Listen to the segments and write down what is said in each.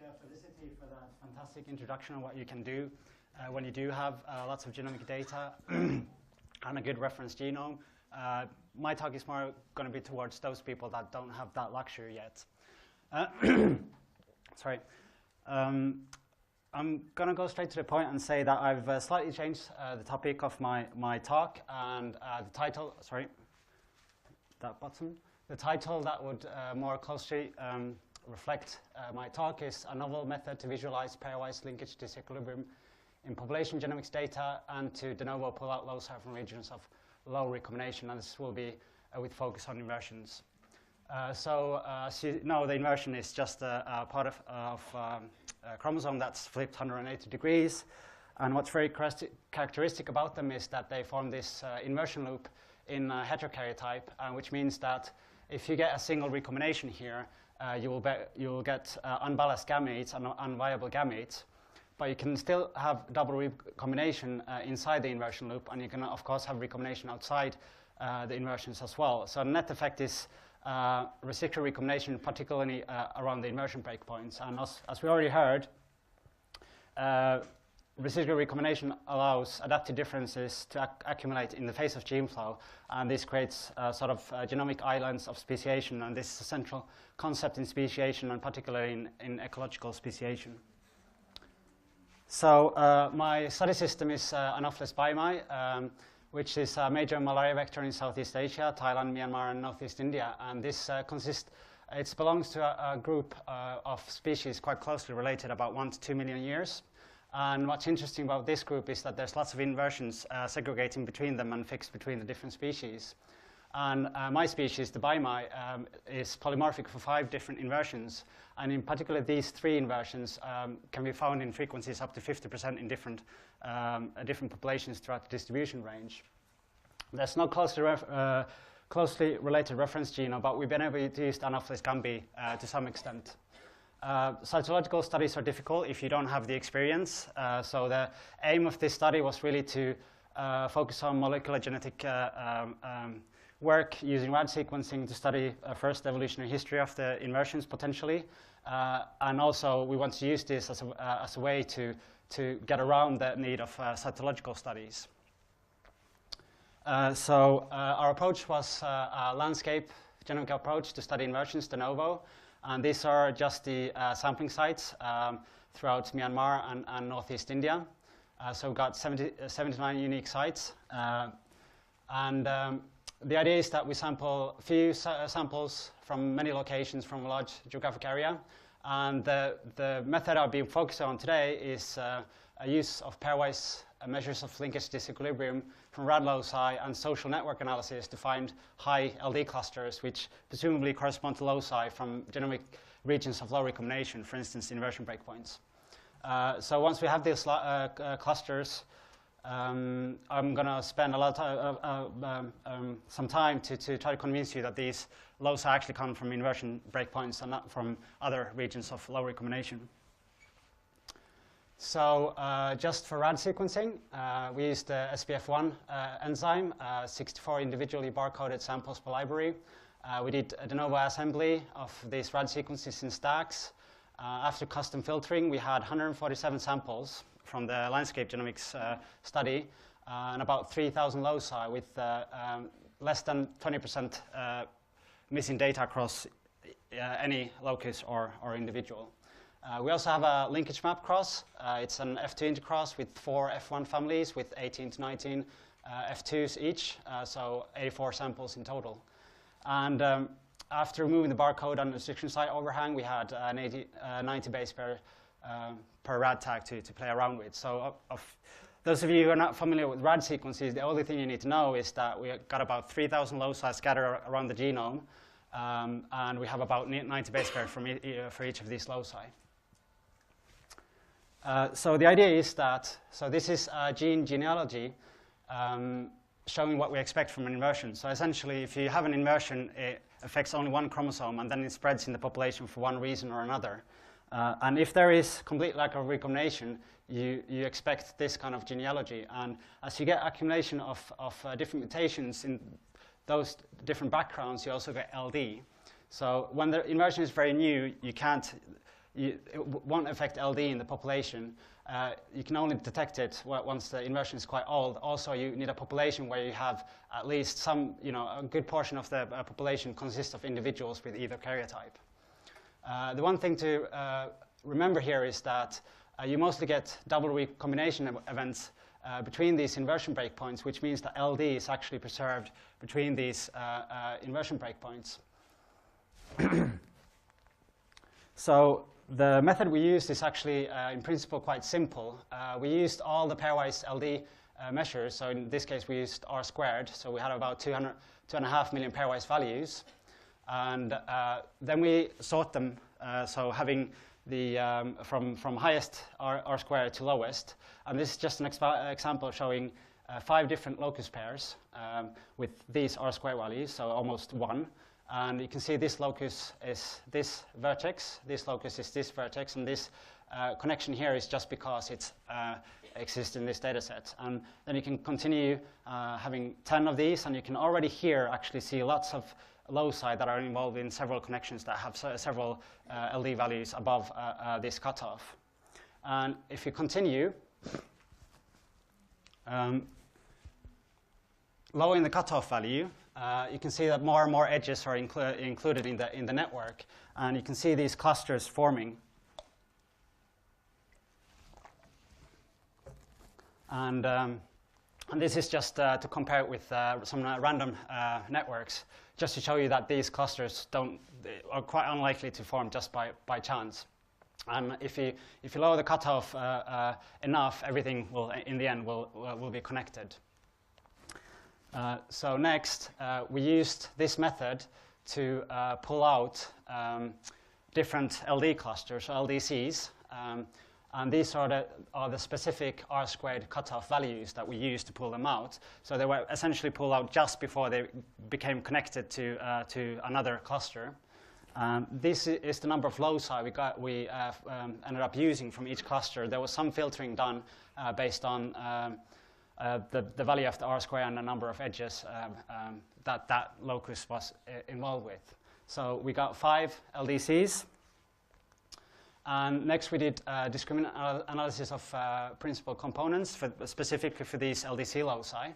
Felicity for that fantastic introduction on what you can do when you do have lots of genomic data and a good reference genome. My talk is more going to be towards those people that don't have that luxury yet. Sorry. I'm going to go straight to the point and say that I've slightly changed the topic of my talk, and the title, sorry, that button. The title that would more closely reflect my talk is A Novel Method to Visualize Pairwise Linkage Disequilibrium in Population Genomics Data and to de novo pull out loci from regions of low recombination, and this will be with focus on inversions. So as you know, the inversion is just a part of a chromosome that's flipped 180 degrees, and what's very characteristic about them is that they form this inversion loop in heterokaryotype, which means that if you get a single recombination here, you will get unbalanced gametes and unviable gametes, but you can still have double recombination inside the inversion loop, and you can of course have recombination outside the inversions as well. So the net effect is residual recombination, particularly around the inversion breakpoints. And as we already heard, residual recombination allows adaptive differences to accumulate in the face of gene flow, and this creates sort of genomic islands of speciation, and this is a central concept in speciation, and particularly in ecological speciation. So my study system is Anopheles baimai, which is a major malaria vector in Southeast Asia, Thailand, Myanmar, and Northeast India, and this it belongs to a group of species quite closely related, about 1 to 2 million years. And what's interesting about this group is that there's lots of inversions segregating between them and fixed between the different species. And my species, the baimai, is polymorphic for 5 different inversions. And in particular, these 3 inversions can be found in frequencies up to 50% in different populations throughout the distribution range. There's no closely related reference genome, but we've been able to use Anopheles gambi to some extent. Cytological studies are difficult if you don't have the experience. So the aim of this study was really to focus on molecular genetic work using RAD sequencing to study first evolutionary history of the inversions potentially. And also we want to use this as a way to get around the need of cytological studies. So our approach was a landscape genomic approach to study inversions de novo. And these are just the sampling sites throughout Myanmar and Northeast India. So we've got 79 unique sites. The idea is that we sample a few samples from many locations from a large geographic area. And the method I'll be focusing on today is a use of pairwise measures of linkage disequilibrium from RAD loci and social network analysis to find high LD clusters, which presumably correspond to loci from genomic regions of low recombination, for instance, inversion breakpoints. So once we have these clusters, I'm going to spend a lot of some time to try to convince you that these loci actually come from inversion breakpoints and not from other regions of low recombination. So just for RAD sequencing, we used the SPF1 enzyme, 64 individually barcoded samples per library. We did a de novo assembly of these RAD sequences in stacks. After custom filtering, we had 147 samples from the landscape genomics study and about 3,000 loci with less than 20% missing data across any locus or individual. We also have a linkage map cross. It's an F2 intercross with 4 F1 families with 18 to 19 F2s each, so 84 samples in total. And after removing the barcode and restriction site overhang, we had 90 base per RAD tag to play around with. So those of you who are not familiar with RAD sequences, the only thing you need to know is that we got about 3,000 loci scattered around the genome, and we have about 90 base pairs for each of these loci. So the idea is that, so this is gene genealogy showing what we expect from an inversion. So essentially, if you have an inversion, it affects only one chromosome, and then it spreads in the population for one reason or another. And if there is complete lack of recombination, you expect this kind of genealogy. And as you get accumulation of different mutations in those different backgrounds, you also get LD. So when the inversion is very new, you can't it won't affect LD in the population. You can only detect it once the inversion is quite old. Also, you need a population where you have at least some, a good portion of the population consists of individuals with either karyotype. The one thing to remember here is that you mostly get double recombination events between these inversion breakpoints, which means that LD is actually preserved between these inversion breakpoints. So the method we used is actually, in principle, quite simple. We used all the pairwise LD measures. So in this case, we used R squared. So we had about 2.5 million pairwise values. And then we sort them, so having the from highest R squared to lowest. And this is just an example showing 5 different locus pairs with these R squared values, so almost 1. And you can see this locus is this vertex, this locus is this vertex, and this connection here is just because it exists in this data set. And then you can continue having 10 of these, and you can already here actually see lots of loci that are involved in several connections that have several LD values above this cutoff. And if you continue, lowering the cutoff value, you can see that more and more edges are included in the network, and you can see these clusters forming. And this is just to compare it with some random networks, just to show you that these clusters are quite unlikely to form just by chance. And if you lower the cutoff enough, everything will, in the end, will be connected. So next, we used this method to pull out different LD clusters, or LDCs. And these are the specific R squared cutoff values that we used to pull them out. So they were essentially pulled out just before they became connected to another cluster. This is the number of loci we ended up using from each cluster. There was some filtering done based on the value of the R square and the number of edges that locus was involved with. So we got 5 LDCs. And next we did discriminant analysis of principal components specifically for these LDC loci.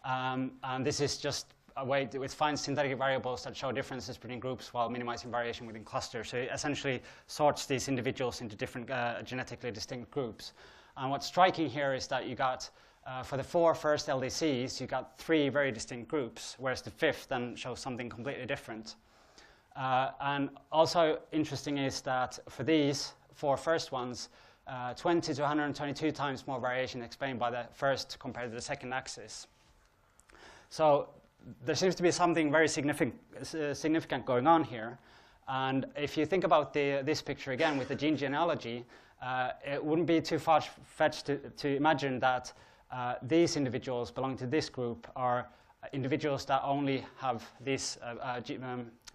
And this is just a way to find synthetic variables that show differences between groups while minimizing variation within clusters. So it essentially sorts these individuals into different genetically distinct groups. And what's striking here is that you got, for the 4 first LDCs, you got 3 very distinct groups, whereas the 5th then shows something completely different. And also interesting is that for these 4 first ones, 20 to 122 times more variation explained by the first compared to the second axis. So there seems to be something very significant going on here. And if you think about this picture again with the gene genealogy, it wouldn't be too far-fetched to imagine that these individuals belonging to this group are individuals that only have these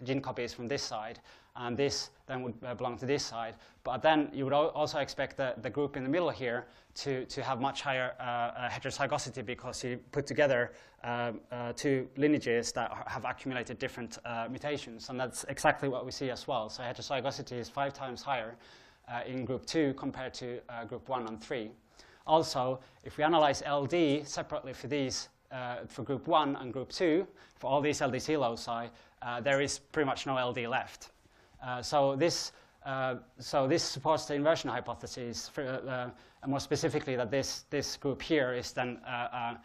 gene copies from this side, and this then would belong to this side. But then you would also expect the group in the middle here to have much higher heterozygosity, because you put together 2 lineages that have accumulated different mutations, and that's exactly what we see as well. So heterozygosity is 5 times higher in group 2 compared to group 1 and 3. Also, if we analyze LD separately for these for group 1 and group 2, for all these LDC loci, there is pretty much no LD left. So this supports the inversion hypothesis, and more specifically that this group here is then a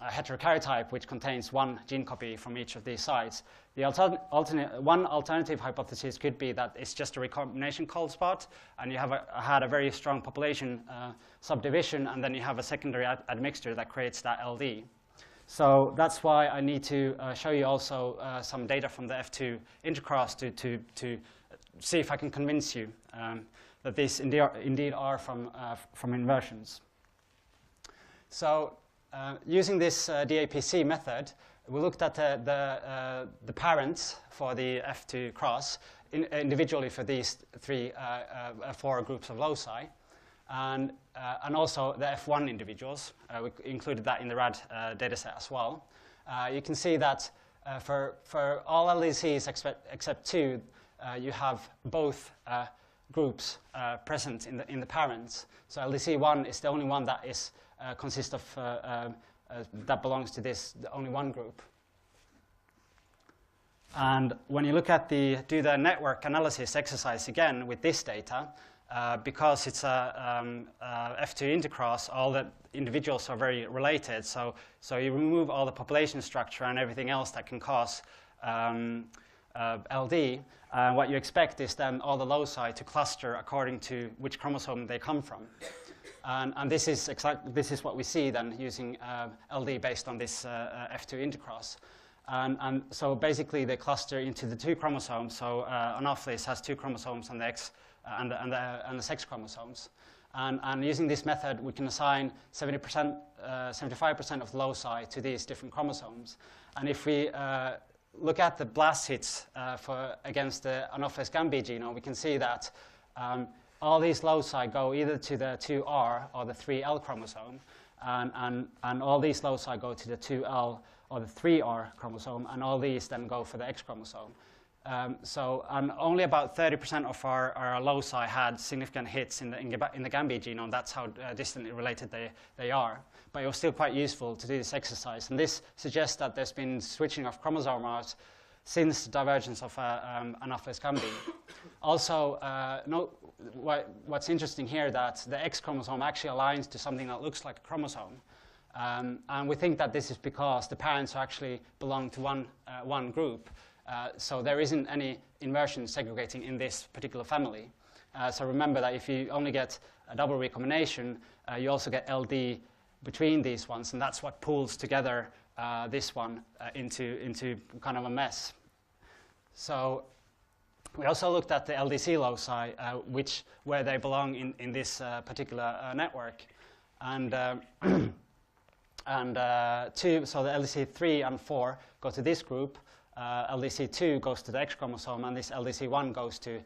heterokaryotype which contains 1 gene copy from each of these sites. The one alternative hypothesis could be that it's just a recombination cold spot, and you have had a very strong population subdivision, and then you have a secondary admixture that creates that LD. So that's why I need to show you also some data from the F2 intercross to see if I can convince you that these indeed are from inversions. So using this DAPC method, we looked at the parents for the F2 cross individually for these 4 groups of loci, and also the F1 individuals. We included that in the RAD dataset as well. You can see that for all LDCs except 2, you have both groups present in the parents. So LDC1 is the only one that is consists of that belongs to this only one group. And when you look at do the network analysis exercise again with this data, because it's a F2 intercross, all the individuals are very related. So you remove all the population structure and everything else that can cause LD. What you expect is then all the loci to cluster according to which chromosome they come from. And this is what we see then using LD based on this F2 intercross. And so basically they cluster into the two chromosomes. So Anopheles has two chromosomes on the X and the sex chromosomes. And using this method, we can assign 75% of the loci to these different chromosomes. And if we look at the blast hits against the Anopheles gambi genome, we can see that all these loci go either to the 2R or the 3L chromosome, and all these loci go to the 2L or the 3R chromosome, and all these then go for the X chromosome. And only about 30% of our loci had significant hits in the gambi genome. That's how distantly related they are. But it was still quite useful to do this exercise. And this suggests that there's been switching of chromosomes since the divergence of Anopheles gambi. Also, what's interesting here that the X chromosome actually aligns to something that looks like a chromosome. And we think that this is because the parents actually belong to one group. So there isn't any inversion segregating in this particular family. So remember that if you only get a double recombination, you also get LD between these ones, and that's what pulls together this one into kind of a mess. So we also looked at the LDC loci, where they belong in this particular network. And so the LDC3 and 4 go to this group. LDC2 goes to the X chromosome, and this LDC1 goes to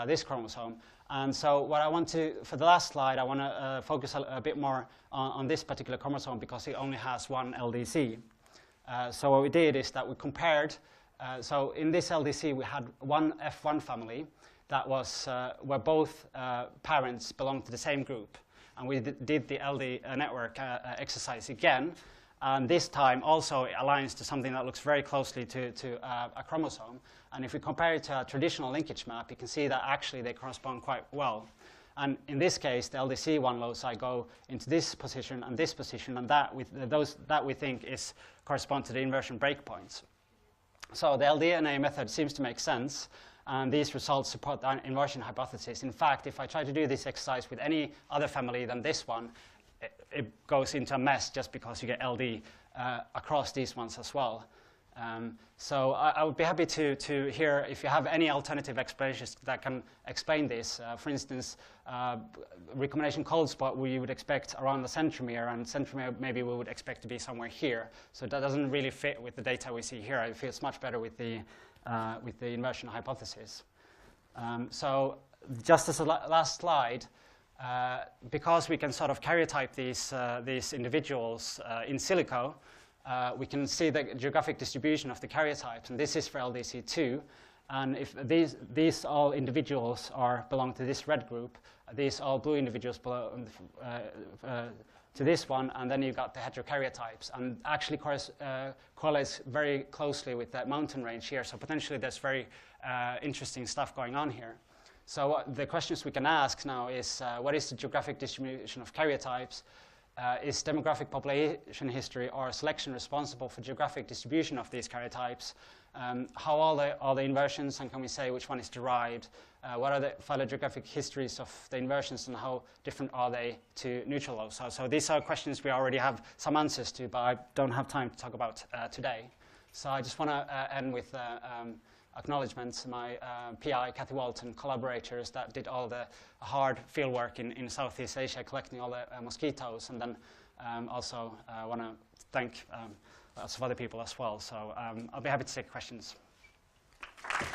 this chromosome. And so what I want to, for the last slide, I want to focus a bit more on this particular chromosome because it only has one LDC. So what we did is that we compared, so in this LDC we had one F1 family that was, where both parents belonged to the same group. And we did the LD network exercise again. And this time also it aligns to something that looks very closely to a chromosome. And if we compare it to a traditional linkage map, you can see that actually they correspond quite well. And in this case, the LDC1 loci go into this position, and that we think correspond to the inversion breakpoints. So the LDNA method seems to make sense, and these results support the inversion hypothesis. In fact, if I try to do this exercise with any other family than this one, it goes into a mess just because you get LD across these ones as well. So I would be happy to hear if you have any alternative explanations that can explain this. For instance, recombination cold spot we would expect around the centromere, and centromere maybe we would expect to be somewhere here. So that doesn't really fit with the data we see here. It feels much better with the inversion hypothesis. So just as a last slide, because we can sort of karyotype these individuals in silico, we can see the geographic distribution of the karyotypes, and this is for LDC2. And if these all individuals belong to this red group, these all blue individuals belong to this one, and then you've got the heterokaryotypes, and actually correlates very closely with that mountain range here. So potentially there's very interesting stuff going on here. So the questions we can ask now is, what is the geographic distribution of karyotypes? Is demographic population history or selection responsible for geographic distribution of these karyotypes? How are the inversions, and can we say which one is derived? What are the phylogeographic histories of the inversions, and how different are they to neutral loci? So these are questions we already have some answers to, but I don't have time to talk about today. So I just want to end with acknowledgements. My PI, Kathy Walton, collaborators that did all the hard fieldwork in Southeast Asia, collecting all the mosquitoes, and then also want to thank lots of other people as well. So I'll be happy to take questions. Thank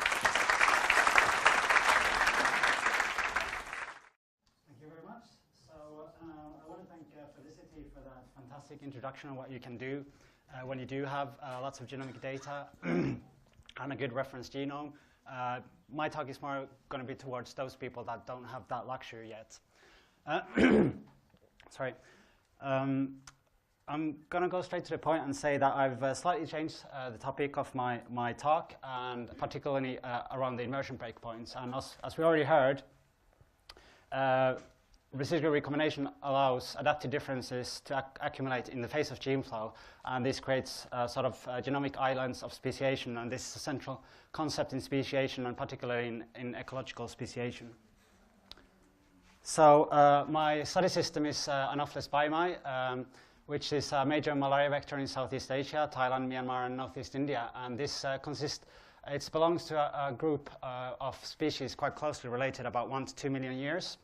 you very much. So I want to thank Felicity for that fantastic introduction on what you can do when you do have lots of genomic data and a good reference genome. My talk is more going to be towards those people that don't have that luxury yet. Sorry. I'm going to go straight to the point and say that I've slightly changed the topic of my talk, and particularly around the inversion breakpoints. And as we already heard, residual recombination allows adaptive differences to accumulate in the face of gene flow, and this creates sort of genomic islands of speciation, and this is a central concept in speciation, and particularly in ecological speciation. So my study system is Anopheles baimai, which is a major malaria vector in Southeast Asia, Thailand, Myanmar, and Northeast India, and this it belongs to a group of species quite closely related, about 1 to 2 million years.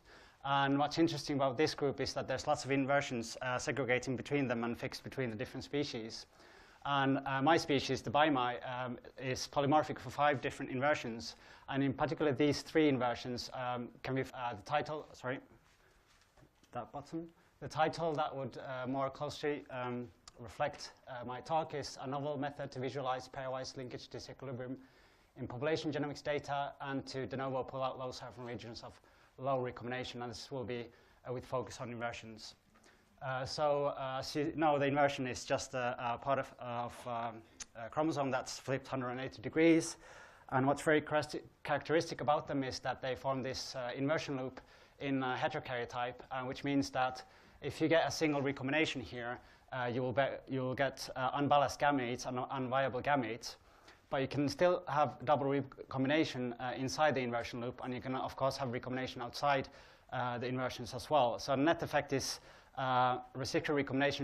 And what's interesting about this group is that there's lots of inversions segregating between them and fixed between the different species. And my species, the baimai, is polymorphic for 5 different inversions. And in particular, these 3 inversions can be the title, sorry, that button. The title that would more closely reflect my talk is A Novel Method to Visualize Pairwise Linkage Disequilibrium in Population Genomics Data and to de novo pull out low surfing regions of low recombination, and this will be with focus on inversions. So as you know, the inversion is just a part of a chromosome that's flipped 180 degrees. And what's very characteristic about them is that they form this inversion loop in heterokaryotype, which means that if you get a single recombination here, you will get unbalanced gametes and unviable gametes. But you can still have double recombination inside the inversion loop, and you can, of course, have recombination outside the inversions as well. So the net effect is residual recombination